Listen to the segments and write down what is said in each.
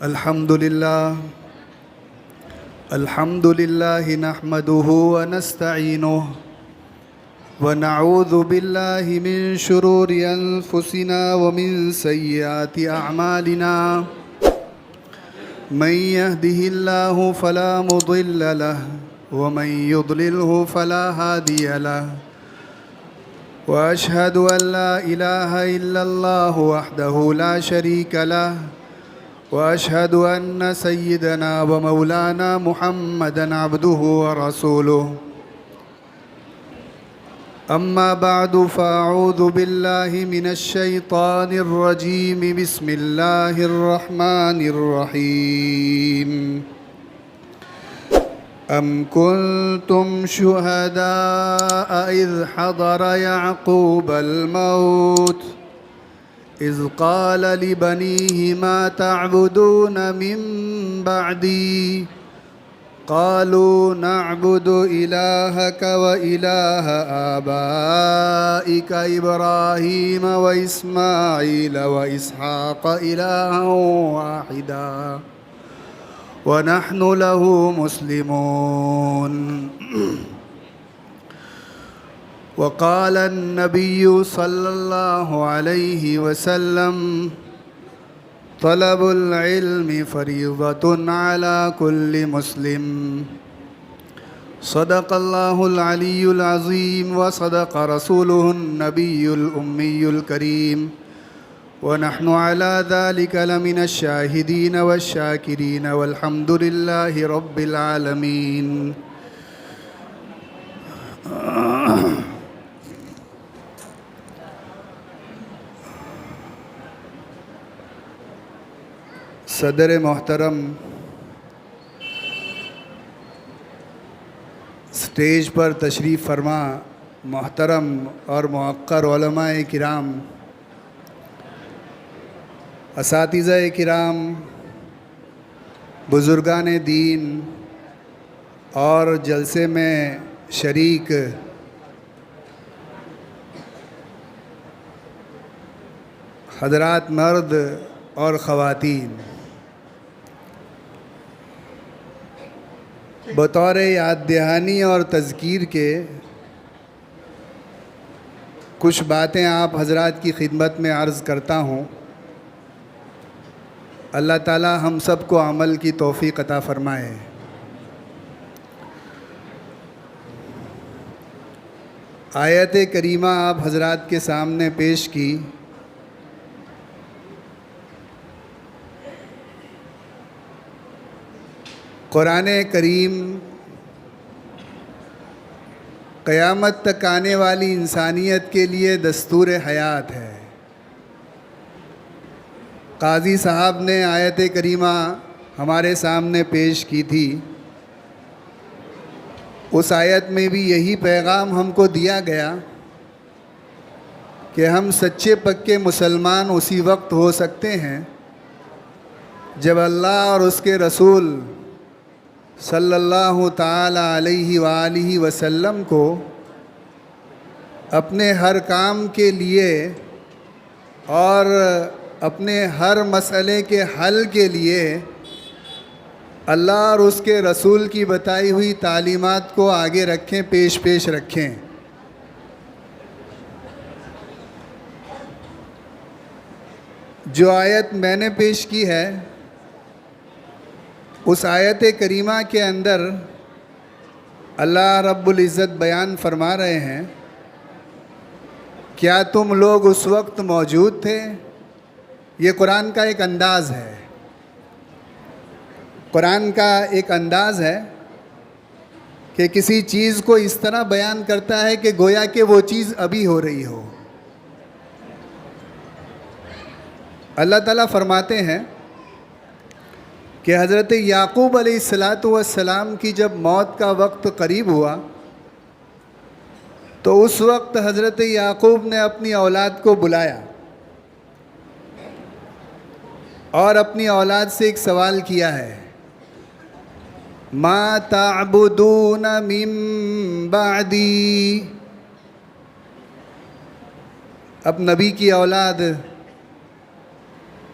الحمد لله نحمده ونستعينه ونعوذ بالله من شرور أنفسنا ومن سيئات أعمالنا من يهده الله فلا مضل له ومن يضلله فلا هادي له وأشهد أن لا إله إلا الله وحده لا شريك له وأشهد أن سيدنا ومولانا محمدًا عبده ورسوله أما بعد فأعوذ بالله من الشيطان الرجيم بسم الله الرحمن الرحيم أم كنتم شهداء إذ حضر يعقوب الموت إذ قال لبنيه ما تعبدون من بعدي قالوا نعبد إلهك وإله آبائك إبراهيم وإسماعيل وإسحاق إلها واحدا ونحن له مسلمون وقال النبي صلى الله عليه وسلم طلب العلم فريضة على كل مسلم صدق الله العلي العظيم وصدق رسوله النبي الأمي الكريم ونحن على ذلك لمن الشاهدين والشاكرين والحمد لله رب العالمين صدر محترم، اسٹیج پر تشریف فرما محترم اور موقر علماء کرام، اساتذہ کرام، بزرگان دین اور جلسے میں شریک حضرات مرد اور خواتین، بطور یاد دہانی اور تذکیر کے کچھ باتیں آپ حضرات کی خدمت میں عرض کرتا ہوں۔ اللہ تعالی ہم سب کو عمل کی توفیق عطا فرمائے۔ آیت کریمہ آپ حضرات کے سامنے پیش کی، قرآن کریم قیامت تک آنے والی انسانیت کے لیے دستور حیات ہے۔ قاضی صاحب نے آیت کریمہ ہمارے سامنے پیش کی تھی، اس آیت میں بھی یہی پیغام ہم کو دیا گیا کہ ہم سچے پکے مسلمان اسی وقت ہو سکتے ہیں جب اللہ اور اس کے رسول صلی اللہ تعالی علیہ وآلہ وسلم کو اپنے ہر کام کے لیے اور اپنے ہر مسئلے کے حل کے لیے اللہ اور اس کے رسول کی بتائی ہوئی تعلیمات کو آگے رکھیں، پیش رکھیں۔ جو آیت میں نے پیش کی ہے، اس آیت کریمہ کے اندر اللہ رب العزت بیان فرما رہے ہیں، کیا تم لوگ اس وقت موجود تھے؟ یہ قرآن کا ایک انداز ہے، قرآن کا ایک انداز ہے کہ کسی چیز کو اس طرح بیان کرتا ہے کہ گویا کہ وہ چیز ابھی ہو رہی ہو۔ اللہ تعالیٰ فرماتے ہیں کہ حضرت یعقوب علیہ السلام کی جب موت کا وقت قریب ہوا تو اس وقت حضرت یعقوب نے اپنی اولاد کو بلایا اور اپنی اولاد سے ایک سوال کیا ہے، ما تعبدون من بعدی۔ اب نبی کی اولاد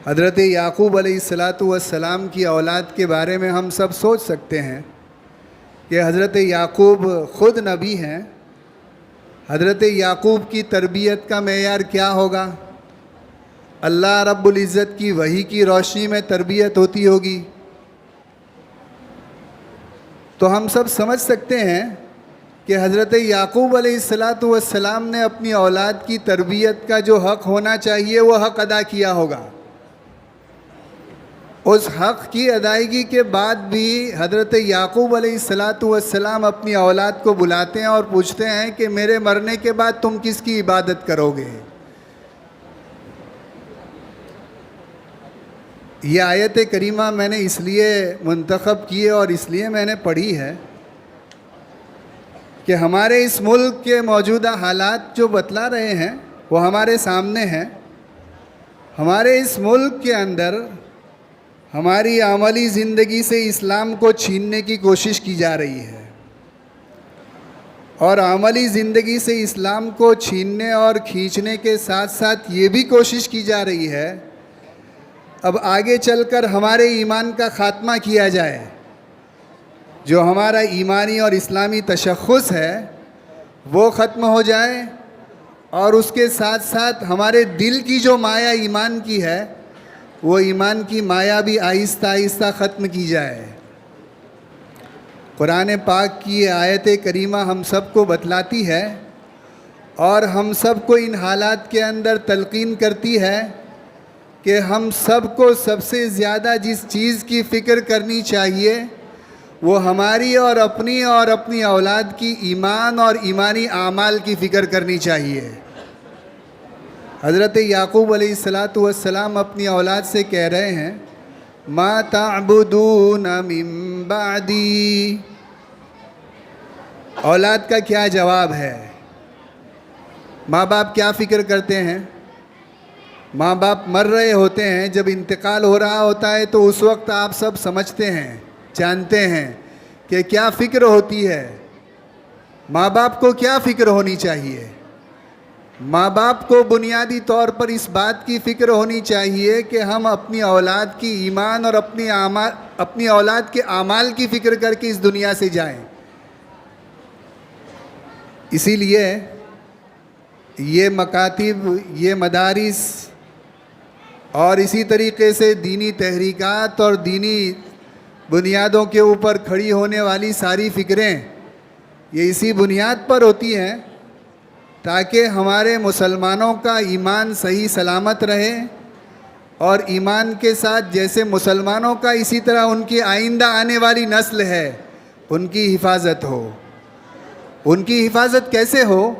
حضرت یعقوب علیہ السلام کی اولاد کے بارے میں ہم سب سوچ سکتے ہیں کہ حضرت یعقوب خود نبی ہیں. حضرت یعقوب کی تربیت کا معیار کیا ہوگا؟ اللہ رب العزت کی وحی کی روشنی میں تربیت ہوتی ہوگی. تو ہم سب سمجھ سکتے ہیں کہ حضرت یعقوب علیہ السلام نے اپنی اولاد کی تربیت کا جو حق ہونا چاہیے وہ حق ادا کیا ہوگا. اس حق کی ادائیگی کے بعد بھی حضرت یعقوب علیہ السلام اپنی اولاد کو بلاتے ہیں اور پوچھتے ہیں کہ میرے مرنے کے بعد تم کس کی عبادت کرو گے؟ یہ آیت کریمہ میں نے اس لیے منتخب کی ہے اور اس لیے میں نے پڑھی ہے کہ ہمارے اس ملک کے موجودہ حالات جو بتلا رہے ہیں وہ ہمارے سامنے ہیں. ہمارے اس ملک کے اندر ہماری عملی زندگی سے اسلام کو چھیننے کی کوشش کی جا رہی ہے، اور عملی زندگی سے اسلام کو چھیننے اور کھینچنے کے ساتھ ساتھ یہ بھی کوشش کی جا رہی ہے اب آگے چل کر ہمارے ایمان کا خاتمہ کیا جائے. جو ہمارا ایمانی اور اسلامی تشخص ہے وہ ختم ہو جائے، اور اس کے ساتھ ساتھ ہمارے دل کی جو مایا ایمان کی ہے وہ ایمان کی مایا بھی آہستہ آہستہ ختم کی جائے. قرآن پاک کی یہ آیت کریمہ ہم سب کو بتلاتی ہے اور ہم سب کو ان حالات کے اندر تلقین کرتی ہے کہ ہم سب کو سب سے زیادہ جس چیز کی فکر کرنی چاہیے وہ ہماری اور اپنی اولاد کی ایمان اور ایمانی اعمال کی فکر کرنی چاہیے. حضرت یعقوب علیہ السلام اپنی اولاد سے کہہ رہے ہیں ما تعبدون من بعدی. اولاد کا کیا جواب ہے؟ ماں باپ کیا فکر کرتے ہیں؟ ماں باپ مر رہے ہوتے ہیں، جب انتقال ہو رہا ہوتا ہے تو اس وقت آپ سب سمجھتے ہیں، جانتے ہیں کہ کیا فکر ہوتی ہے. ماں باپ کو کیا فکر ہونی چاہیے؟ ماں باپ کو بنیادی طور پر اس بات کی فکر ہونی چاہیے کہ ہم اپنی اولاد کی ایمان اور اپنی اولاد کے اعمال کی فکر کر کے اس دنیا سے جائیں. اسی لیے یہ مکاتب، یہ مدارس اور اسی طریقے سے دینی تحریکات اور دینی بنیادوں کے اوپر کھڑی ہونے والی ساری فکریں یہ اسی بنیاد پر ہوتی ہیں تاکہ ہمارے مسلمانوں کا ایمان صحیح سلامت رہے، اور ایمان کے ساتھ جیسے مسلمانوں کا اسی طرح ان کی آئندہ آنے والی نسل ہے ان کی حفاظت ہو. ان کی حفاظت کیسے ہو؟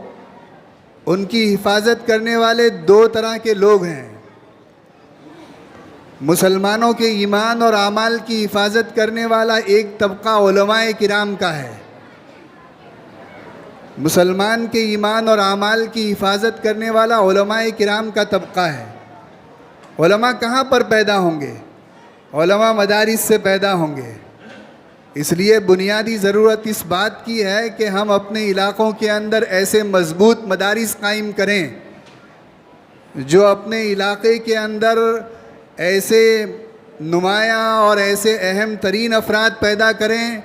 ان کی حفاظت کرنے والے دو طرح کے لوگ ہیں. مسلمانوں کے ایمان اور اعمال کی حفاظت کرنے والا ایک طبقہ علماء کرام کا ہے. مسلمان کے ایمان اور اعمال کی حفاظت کرنے والا علماء کرام کا طبقہ ہے. علماء کہاں پر پیدا ہوں گے؟ علماء مدارس سے پیدا ہوں گے. اس لیے بنیادی ضرورت اس بات کی ہے کہ ہم اپنے علاقوں کے اندر ایسے مضبوط مدارس قائم کریں جو اپنے علاقے کے اندر ایسے نمایاں اور ایسے اہم ترین افراد پیدا کریں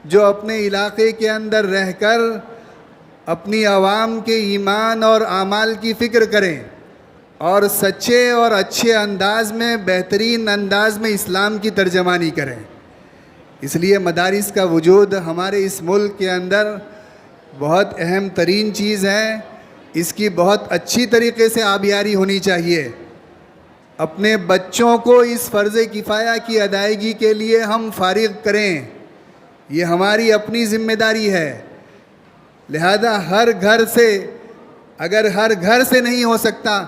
جو اپنے علاقے کے اندر رہ کر اپنی عوام کے ایمان اور اعمال کی فکر کریں اور سچے اور اچھے انداز میں، بہترین انداز میں اسلام کی ترجمانی کریں. اس لیے مدارس کا وجود ہمارے اس ملک کے اندر بہت اہم ترین چیز ہے. اس کی بہت اچھی طریقے سے آبیاری ہونی چاہیے. اپنے بچوں کو اس فرض کفایہ کی ادائیگی کے لیے ہم فارغ کریں، یہ ہماری اپنی ذمہ داری ہے. لہذا ہر گھر سے، اگر ہر گھر سے نہیں ہو سکتا،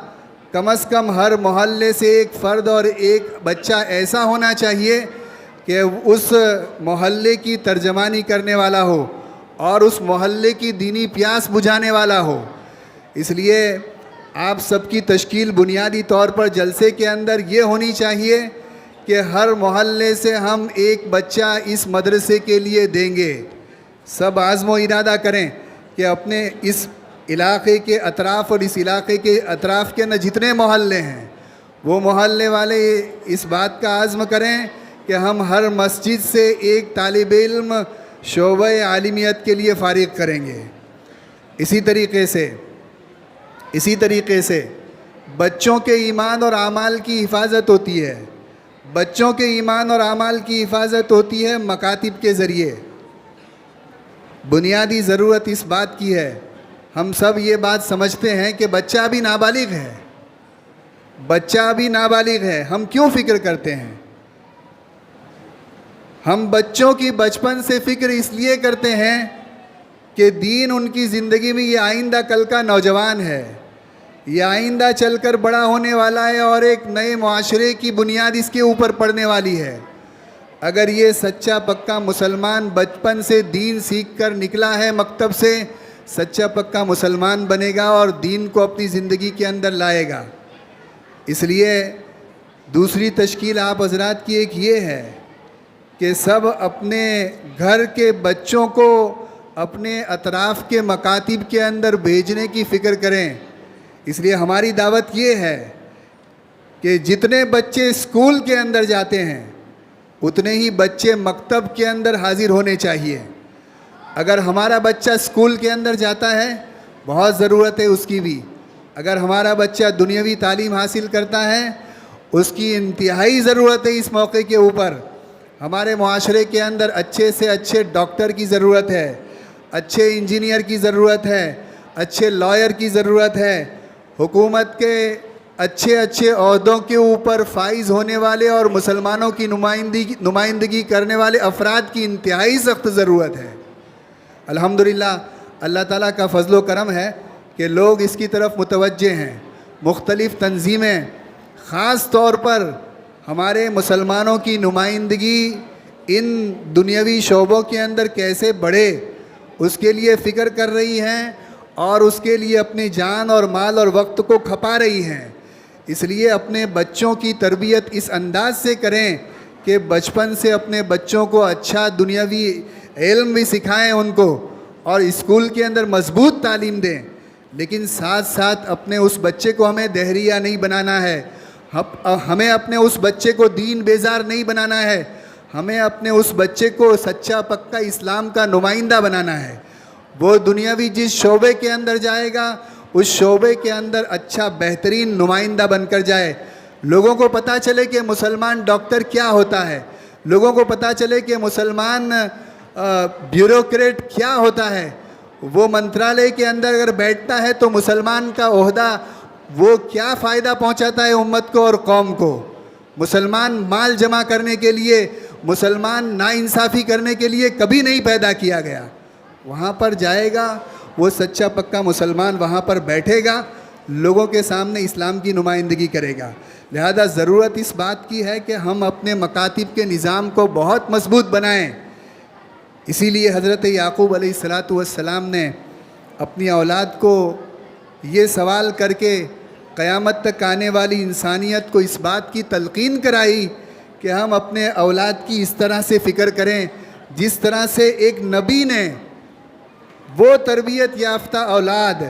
کم از کم ہر محلے سے ایک فرد اور ایک بچہ ایسا ہونا چاہیے کہ اس محلے کی ترجمانی کرنے والا ہو اور اس محلے کی دینی پیاس بجھانے والا ہو. اس لیے آپ سب کی تشکیل بنیادی طور پر جلسے کے اندر یہ ہونی چاہیے کہ ہر محلے سے ہم ایک بچہ اس مدرسے کے لیے دیں گے. سب عزم و ارادہ کریں کہ اپنے اس علاقے کے اطراف اور اس علاقے کے اطراف کے اندر جتنے محلے ہیں وہ محلے والے اس بات کا عزم کریں کہ ہم ہر مسجد سے ایک طالب علم شعبہ عالمیت کے لیے فارغ کریں گے۔ اسی طریقے سے بچوں کے ایمان اور اعمال کی حفاظت ہوتی ہے، بچوں کے ایمان اور اعمال کی حفاظت ہوتی ہے مکاتب کے ذریعے۔ بنیادی ضرورت اس بات کی ہے، ہم سب یہ بات سمجھتے ہیں کہ بچہ ابھی نابالغ ہے، بچہ ابھی نابالغ ہے، ہم کیوں فکر کرتے ہیں؟ ہم بچوں کی بچپن سے فکر اس لیے کرتے ہیں کہ دین ان کی زندگی میں یہ آئندہ کل کا نوجوان ہے، یہ آئندہ چل کر بڑا ہونے والا ہے اور ایک نئے معاشرے کی بنیاد اس کے اوپر پڑنے والی ہے۔ اگر یہ سچا پکا مسلمان بچپن سے دین سیکھ کر نکلا ہے مکتب سے، سچا پکا مسلمان بنے گا اور دین کو اپنی زندگی کے اندر لائے گا۔ اس لیے دوسری تشکیل آپ حضرات کی ایک یہ ہے کہ سب اپنے گھر کے بچوں کو اپنے اطراف کے مکاتب کے اندر بھیجنے کی فکر کریں۔ اس لیے ہماری دعوت یہ ہے کہ جتنے بچے اسکول کے اندر جاتے ہیں اتنے ہی بچے مکتب کے اندر حاضر ہونے چاہیے۔ اگر ہمارا بچہ اسکول کے اندر جاتا ہے، بہت ضرورت ہے اس کی بھی۔ اگر ہمارا بچہ دنیاوی تعلیم حاصل کرتا ہے، اس کی انتہائی ضرورت ہے۔ اس موقع کے اوپر ہمارے معاشرے کے اندر اچھے سے اچھے ڈاکٹر کی ضرورت ہے، اچھے انجینئر کی ضرورت ہے، اچھے لائر کی ضرورت ہے۔ حکومت کے اچھے عہدوں کے اوپر فائز ہونے والے اور مسلمانوں کی نمائندگی کرنے والے افراد کی انتہائی سخت ضرورت ہے۔ الحمدللہ اللہ تعالیٰ کا فضل و کرم ہے کہ لوگ اس کی طرف متوجہ ہیں۔ مختلف تنظیمیں خاص طور پر ہمارے مسلمانوں کی نمائندگی ان دنیاوی شعبوں کے اندر کیسے بڑھے اس کے لیے فکر کر رہی ہیں اور اس کے لیے اپنی جان اور مال اور وقت کو کھپا رہی ہیں۔ اس لیے اپنے بچوں کی تربیت اس انداز سے کریں کہ بچپن سے اپنے بچوں کو اچھا دنیاوی علم بھی سکھائیں ان کو، اور اسکول کے اندر مضبوط تعلیم دیں، لیکن ساتھ ساتھ اپنے اس بچے کو ہمیں دہریہ نہیں بنانا ہے، ہمیں اپنے اس بچے کو دین بیزار نہیں بنانا ہے، ہمیں اپنے اس بچے کو سچا پکا اسلام کا نمائندہ بنانا ہے۔ وہ دنیاوی جس شعبے کے اندر جائے گا اس شعبے کے اندر اچھا بہترین نمائندہ بن کر جائے۔ لوگوں کو پتہ چلے کہ مسلمان ڈاکٹر کیا ہوتا ہے، لوگوں کو پتہ چلے کہ مسلمان بیوروکریٹ کیا ہوتا ہے۔ وہ منترالے کے اندر اگر بیٹھتا ہے تو مسلمان کا عہدہ وہ کیا فائدہ پہنچاتا ہے امت کو اور قوم کو۔ مسلمان مال جمع کرنے کے لیے، مسلمان ناانصافی کرنے کے لیے کبھی نہیں پیدا کیا گیا۔ وہاں پر جائے گا وہ سچا پکا مسلمان، وہاں پر بیٹھے گا، لوگوں کے سامنے اسلام کی نمائندگی کرے گا۔ لہذا ضرورت اس بات کی ہے کہ ہم اپنے مکاتب کے نظام کو بہت مضبوط بنائیں۔ اسی لیے حضرت یعقوب علیہ السلام نے اپنی اولاد کو یہ سوال کر کے قیامت تک آنے والی انسانیت کو اس بات کی تلقین کرائی کہ ہم اپنے اولاد کی اس طرح سے فکر کریں جس طرح سے ایک نبی نے وہ تربیت یافتہ اولاد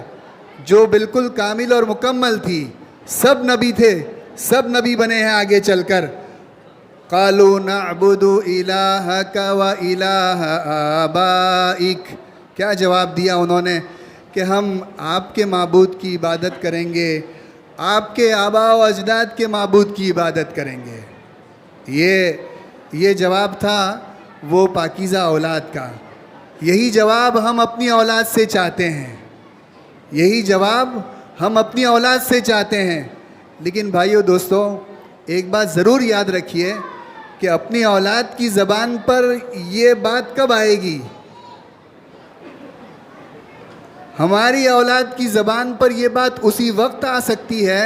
جو بالکل کامل اور مکمل تھی، سب نبی تھے، سب نبی بنے ہیں آگے چل کر۔ قالوا نعبد الہک و الہ آبائک، کیا جواب دیا انہوں نے کہ ہم آپ کے معبود کی عبادت کریں گے، آپ کے آباء و اجداد کے معبود کی عبادت کریں گے۔ یہ جواب تھا وہ پاکیزہ اولاد کا۔ یہی جواب ہم اپنی اولاد سے چاہتے ہیں، یہی جواب ہم اپنی اولاد سے چاہتے ہیں۔ لیکن بھائیو دوستو، ایک بات ضرور یاد رکھیے کہ اپنی اولاد کی زبان پر یہ بات کب آئے گی؟ ہماری اولاد کی زبان پر یہ بات اسی وقت آ سکتی ہے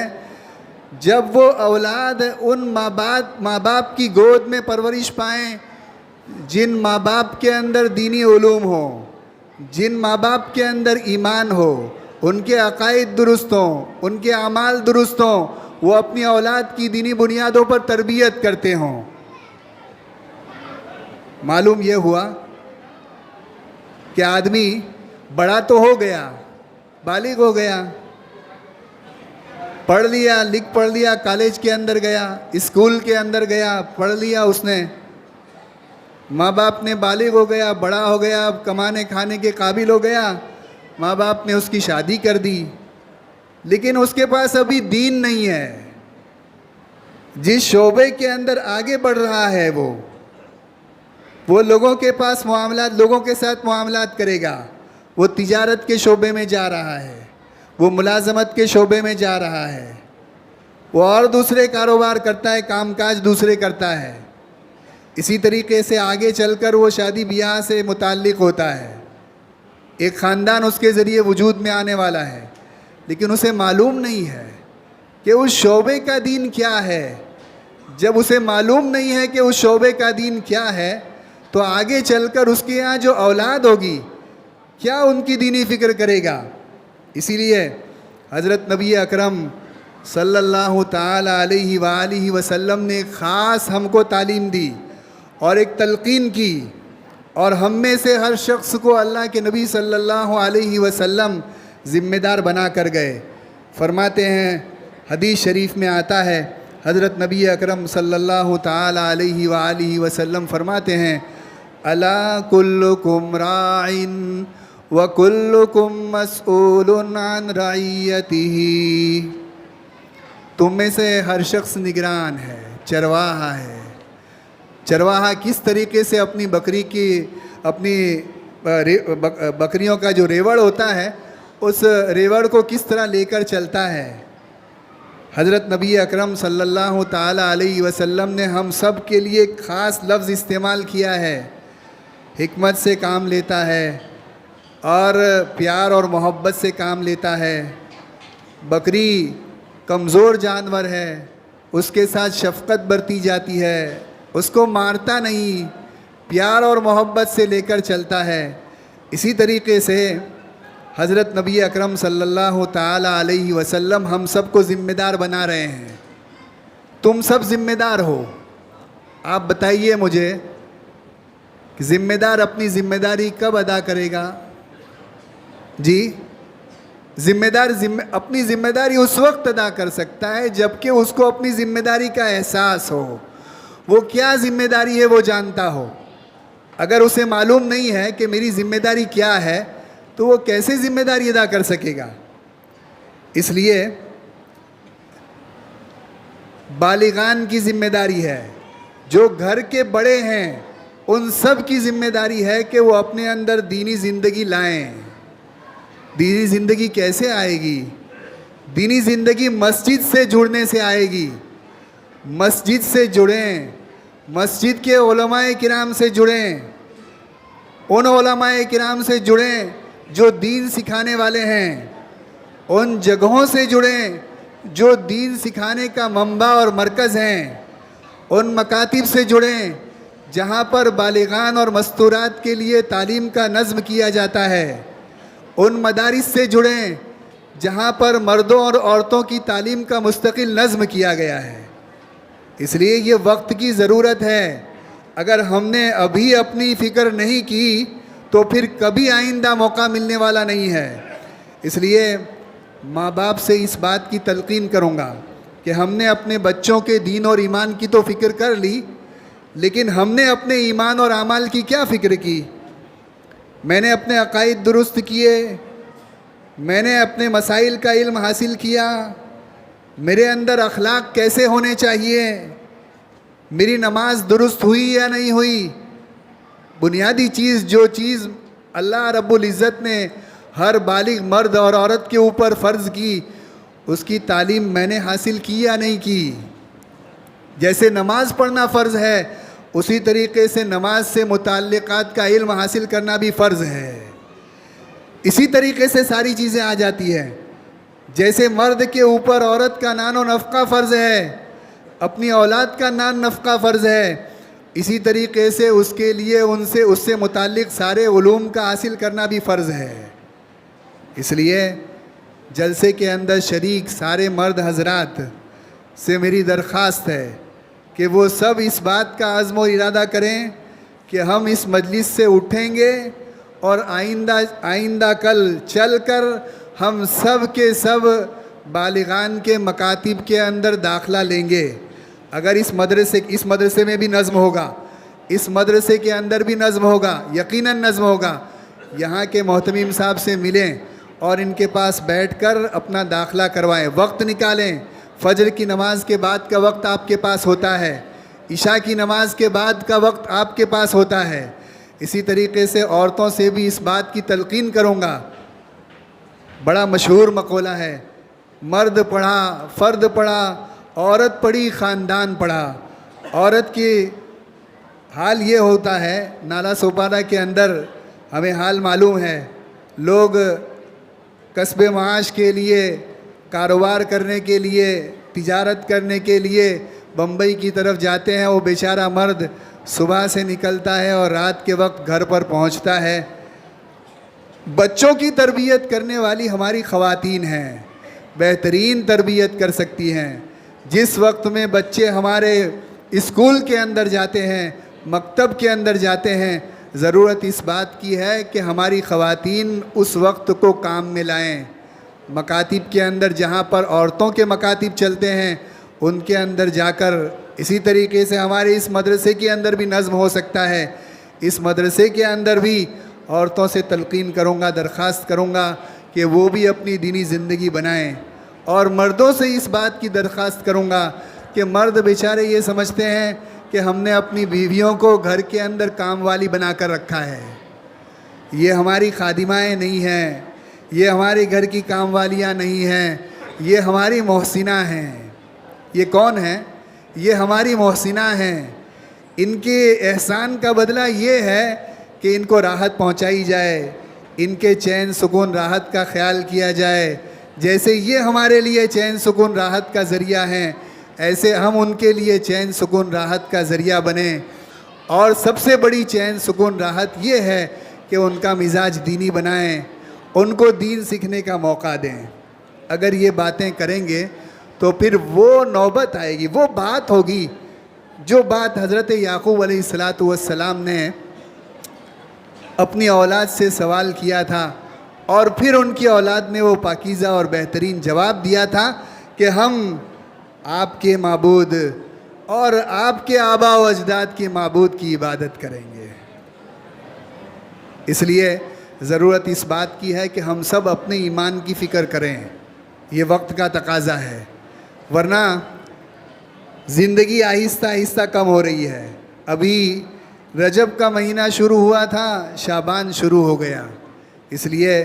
جب وہ اولاد ان ماں باپ کی گود میں پرورش پائیں جن ماں باپ کے اندر دینی علوم ہوں، جن ماں باپ کے اندر ایمان ہو، ان کے عقائد درست ہوں، ان کے اعمال درست ہوں، وہ اپنی اولاد کی دینی بنیادوں پر تربیت کرتے ہوں۔ معلوم یہ ہوا کہ آدمی بڑا تو ہو گیا، بالغ ہو گیا، پڑھ لیا، پڑھ لیا، کالج کے اندر گیا، اسکول کے اندر گیا، پڑھ لیا اس نے، ماں باپ نے بالغ ہو گیا، بڑا ہو گیا، اب کمانے کھانے کے قابل ہو گیا، ماں باپ نے اس کی شادی کر دی، لیکن اس کے پاس ابھی دین نہیں ہے۔ جس شعبے کے اندر آگے بڑھ رہا ہے وہ لوگوں کے پاس معاملات، لوگوں کے ساتھ معاملات کرے گا، وہ تجارت کے شعبے میں جا رہا ہے، وہ ملازمت کے شعبے میں جا رہا ہے، وہ اور دوسرے کاروبار کرتا ہے، کام کاج دوسرے کرتا ہے، اسی طریقے سے آگے چل کر وہ شادی بیاہ سے متعلق ہوتا ہے، ایک خاندان اس کے ذریعے وجود میں آنے والا ہے، لیکن اسے معلوم نہیں ہے کہ اس شعبے کا دین کیا ہے۔ جب اسے معلوم نہیں ہے کہ اس شعبے کا دین کیا ہے تو آگے چل کر اس کے یہاں جو اولاد ہوگی کیا ان کی دینی فکر کرے گا۔ اسی لیے حضرت نبی اکرم صلی اللہ تعالی علیہ وآلہ وسلم نے خاص ہم کو تعلیم دی اور ایک تلقین کی، اور ہم میں سے ہر شخص کو اللہ کے نبی صلی اللہ علیہ وسلم ذمہ دار بنا کر گئے۔ فرماتے ہیں، حدیث شریف میں آتا ہے، حضرت نبی اکرم صلی اللہ تعالی علیہ وآلہ وسلم فرماتے ہیں، الا کلکم راعٍ وکلکم مسئول عن رعیتہ، تم میں سے ہر شخص نگران ہے، چرواہا ہے۔ چرواہا کس طریقے سے اپنی بکریوں کا جو ریوڑ ہوتا ہے اس ریوڑ کو کس طرح لے کر چلتا ہے۔ حضرت نبی اکرم صلی اللہ تعالی علیہ وسلم نے ہم سب کے لیے ایک خاص لفظ استعمال کیا ہے، حکمت سے کام لیتا ہے اور پیار اور محبت سے کام لیتا ہے۔ بکری کمزور جانور ہے، اس کے ساتھ شفقت برتی جاتی ہے، اس کو مارتا نہیں، پیار اور محبت سے لے کر چلتا ہے۔ اسی طریقے سے حضرت نبی اکرم صلی اللہ تعالی علیہ وسلم ہم سب کو ذمہ دار بنا رہے ہیں۔ تم سب ذمہ دار ہو۔ آپ بتائیے مجھے کہ ذمہ دار اپنی ذمہ داری کب ادا کرے گا؟ جی، ذمہ دار اپنی ذمہ داری اس وقت ادا کر سکتا ہے جب کہ اس کو اپنی ذمہ داری کا احساس ہو، وہ کیا ذمہ داری ہے وہ جانتا ہو۔ اگر اسے معلوم نہیں ہے کہ میری ذمہ داری کیا ہے تو وہ کیسے ذمہ داری ادا کر سکے گا؟ اس لیے بالغان کی ذمہ داری ہے، جو گھر کے بڑے ہیں ان سب کی ذمہ داری ہے کہ وہ اپنے اندر دینی زندگی لائیں۔ دینی زندگی کیسے آئے گی؟ دینی زندگی مسجد سے جڑنے سے آئے گی۔ مسجد سے جڑیں، مسجد کے علماء کرام سے جڑیں، ان علماء کرام سے جڑیں جو دین سکھانے والے ہیں، ان جگہوں سے جڑیں جو دین سکھانے کا منبع اور مرکز ہیں، ان مکاتب سے جڑیں جہاں پر بالغان اور مستورات کے لیے تعلیم کا نظم کیا جاتا ہے، ان مدارس سے جڑیں جہاں پر مردوں اور عورتوں کی تعلیم کا مستقل نظم کیا گیا ہے۔ اس لیے یہ وقت کی ضرورت ہے۔ اگر ہم نے ابھی اپنی فکر نہیں کی تو پھر کبھی آئندہ موقع ملنے والا نہیں ہے۔ اس لیے ماں باپ سے اس بات کی تلقین کروں گا کہ ہم نے اپنے بچوں کے دین اور ایمان کی تو فکر کر لی، لیکن ہم نے اپنے ایمان اور اعمال کی کیا فکر کی؟ میں نے اپنے عقائد درست کیے، میں نے اپنے مسائل کا علم حاصل کیا، میرے اندر اخلاق کیسے ہونے چاہیے، میری نماز درست ہوئی یا نہیں ہوئی؟ بنیادی چیز، جو چیز اللہ رب العزت نے ہر بالغ مرد اور عورت کے اوپر فرض کی، اس کی تعلیم میں نے حاصل کی یا نہیں کی؟ جیسے نماز پڑھنا فرض ہے، اسی طریقے سے نماز سے متعلقات کا علم حاصل کرنا بھی فرض ہے۔ اسی طریقے سے ساری چیزیں آ جاتی ہیں۔ جیسے مرد کے اوپر عورت کا نان و نفقہ فرض ہے، اپنی اولاد کا نان نفقہ فرض ہے، اسی طریقے سے اس کے لیے اس سے متعلق سارے علوم کا حاصل کرنا بھی فرض ہے۔ اس لیے جلسے کے اندر شریک سارے مرد حضرات سے میری درخواست ہے کہ وہ سب اس بات کا عزم و ارادہ کریں کہ ہم اس مجلس سے اٹھیں گے اور آئندہ کل چل کر ہم سب کے سب بالغان کے مکاتب کے اندر داخلہ لیں گے، اگر اس مدرسے میں بھی نظم ہوگا، اس مدرسے کے اندر بھی نظم ہوگا، یقیناً نظم ہوگا، یہاں کے محتمیم صاحب سے ملیں اور ان کے پاس بیٹھ کر اپنا داخلہ کروائیں، وقت نکالیں۔ فجر کی نماز کے بعد کا وقت آپ کے پاس ہوتا ہے، عشاء کی نماز کے بعد کا وقت آپ کے پاس ہوتا ہے۔ اسی طریقے سے عورتوں سے بھی اس بات کی تلقین کروں گا۔ بڑا مشہور مقولہ ہے، مرد پڑھا فرد پڑھا، عورت پڑھی خاندان پڑھا۔ عورت کی حال یہ ہوتا ہے، نالا سوپارہ کے اندر ہمیں حال معلوم ہے، لوگ کسب معاش کے لیے، کاروبار کرنے کے لیے، تجارت کرنے کے لیے بمبئی کی طرف جاتے ہیں۔ وہ بیچارہ مرد صبح سے نکلتا ہے اور رات کے وقت گھر پر پہنچتا ہے۔ بچوں کی تربیت کرنے والی ہماری خواتین ہیں، بہترین تربیت کر سکتی ہیں۔ جس وقت میں بچے ہمارے اسکول کے اندر جاتے ہیں، مکتب کے اندر جاتے ہیں، ضرورت اس بات کی ہے کہ ہماری خواتین اس وقت کو کام میں لائیں۔ مکاتب کے اندر جہاں پر عورتوں کے مکاتب چلتے ہیں ان کے اندر جا کر، اسی طریقے سے ہمارے اس مدرسے کے اندر بھی نظم ہو سکتا ہے، اس مدرسے کے اندر بھی عورتوں سے تلقین کروں گا، درخواست کروں گا کہ وہ بھی اپنی دینی زندگی بنائیں، اور مردوں سے اس بات کی درخواست کروں گا کہ مرد بیچارے یہ سمجھتے ہیں کہ ہم نے اپنی بیویوں کو گھر کے اندر کام والی بنا کر رکھا ہے، یہ ہماری خادمائیں نہیں ہیں، یہ ہمارے گھر کی کام والیاں نہیں ہیں، یہ ہماری محسنہ ہیں۔ یہ کون ہیں؟ یہ ہماری محسنہ ہیں۔ ان کے احسان کا بدلہ یہ ہے کہ ان کو راحت پہنچائی جائے، ان کے چین سکون راحت کا خیال کیا جائے۔ جیسے یہ ہمارے لیے چین سکون راحت کا ذریعہ ہیں، ایسے ہم ان کے لیے چین سکون راحت کا ذریعہ بنیں۔ اور سب سے بڑی چین سکون راحت یہ ہے کہ ان کا مزاج دینی بنائیں، ان کو دین سیکھنے کا موقع دیں۔ اگر یہ باتیں کریں گے تو پھر وہ نوبت آئے گی، وہ بات ہوگی جو بات حضرت یعقوب علیہ السلام نے اپنی اولاد سے سوال کیا تھا، اور پھر ان کی اولاد نے وہ پاکیزہ اور بہترین جواب دیا تھا کہ ہم آپ کے معبود اور آپ کے آبا و اجداد کے معبود کی عبادت کریں گے۔ اس لیے ضرورت اس بات کی ہے کہ ہم سب اپنے ایمان کی فکر کریں، یہ وقت کا تقاضا ہے، ورنہ زندگی آہستہ آہستہ کم ہو رہی ہے۔ ابھی رجب کا مہینہ شروع ہوا تھا، شعبان شروع ہو گیا، اس لیے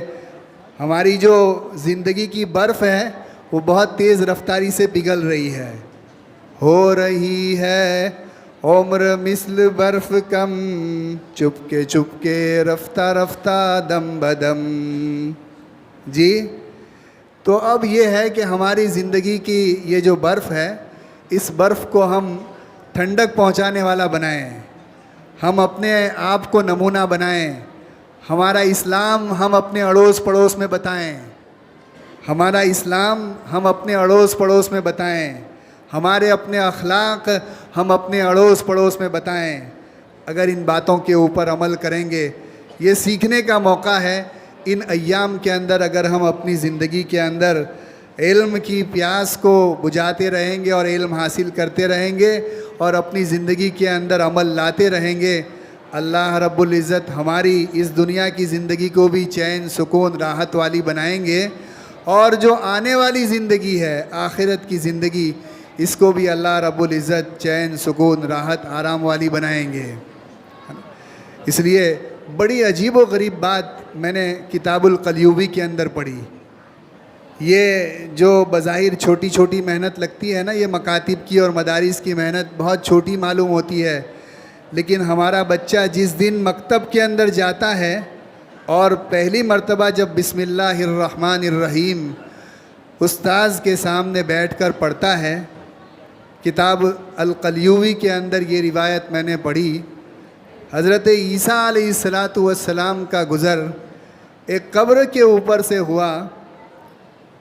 ہماری جو زندگی کی برف ہے وہ بہت تیز رفتاری سے پگھل رہی ہے۔ ہو رہی ہے عمر مثل برف کم، چپ کے رفتہ رفتہ دم بدم۔ جی تو اب یہ ہے کہ ہماری زندگی کی یہ جو برف ہے، اس برف کو ہم ٹھنڈک پہنچانے والا بنائیں، ہم اپنے آپ کو نمونہ بنائیں، ہمارا اسلام ہم اپنے اڑوس پڑوس میں بتائیں، ہمارا اسلام ہم اپنے اڑوس پڑوس میں بتائیں، ہمارے اپنے اخلاق ہم اپنے اڑوس پڑوس میں بتائیں۔ اگر ان باتوں کے اوپر عمل کریں گے، یہ سیکھنے کا موقع ہے۔ ان ایام کے اندر اگر ہم اپنی زندگی کے اندر علم کی پیاس کو بجھاتے رہیں گے اور علم حاصل کرتے رہیں گے اور اپنی زندگی کے اندر عمل لاتے رہیں گے، اللہ رب العزت ہماری اس دنیا کی زندگی کو بھی چین سکون راحت والی بنائیں گے، اور جو آنے والی زندگی ہے آخرت کی زندگی، اس کو بھی اللہ رب العزت چین سکون راحت آرام والی بنائیں گے۔ اس لیے بڑی عجیب و غریب بات میں نے کتاب القلیوبی کے اندر پڑھی۔ یہ جو بظاہر چھوٹی چھوٹی محنت لگتی ہے نا، یہ مکاتب کی اور مدارس کی محنت بہت چھوٹی معلوم ہوتی ہے، لیکن ہمارا بچہ جس دن مکتب کے اندر جاتا ہے اور پہلی مرتبہ جب بسم اللہ الرحمن الرحیم استاذ کے سامنے بیٹھ کر پڑھتا ہے، کتاب القلیوبی کے اندر یہ روایت میں نے پڑھی، حضرت عیسیٰ علیہ السلام کا گزر ایک قبر کے اوپر سے ہوا،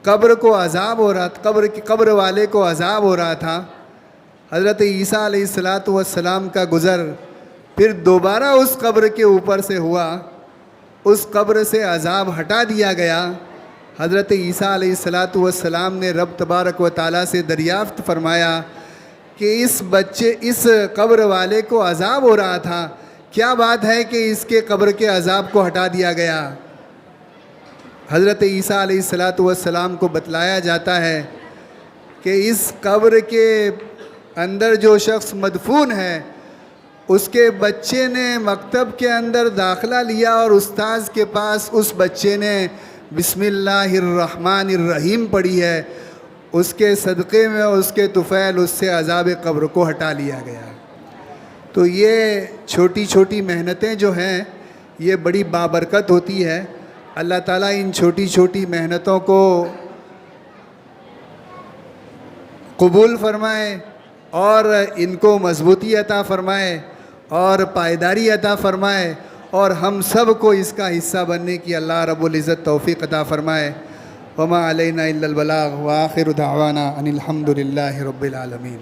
قبر کو عذاب ہو رہا تھا، قبر والے کو عذاب ہو رہا تھا۔ حضرت عیسیٰ علیہ السلام کا گزر پھر دوبارہ اس قبر کے اوپر سے ہوا، اس قبر سے عذاب ہٹا دیا گیا، حضرت عیسیٰ علیہ الصلاۃ والسلام نے رب تبارک و تعالیٰ سے دریافت فرمایا کہ اس قبر والے کو عذاب ہو رہا تھا، کیا بات ہے کہ اس کے قبر کے عذاب کو ہٹا دیا گیا؟ حضرت عیسیٰ علیہ الصلاۃ والسلام کو بتلایا جاتا ہے کہ اس قبر کے اندر جو شخص مدفون ہے اس کے بچے نے مکتب کے اندر داخلہ لیا اور استاذ کے پاس اس بچے نے بسم اللہ الرحمن الرحیم پڑھی ہے، اس کے صدقے میں اس کے طفیل اس سے عذاب قبر کو ہٹا لیا گیا۔ تو یہ چھوٹی چھوٹی محنتیں جو ہیں یہ بڑی بابرکت ہوتی ہے۔ اللہ تعالیٰ ان چھوٹی چھوٹی محنتوں کو قبول فرمائے اور ان کو مضبوطی عطا فرمائے اور پائیداری عطا فرمائے، اور ہم سب کو اس کا حصہ بننے کی اللہ رب العزت توفیق عطا فرمائے۔ وما علینا الا البلاغ وآخر دعوانا ان الحمد للہ رب العالمین۔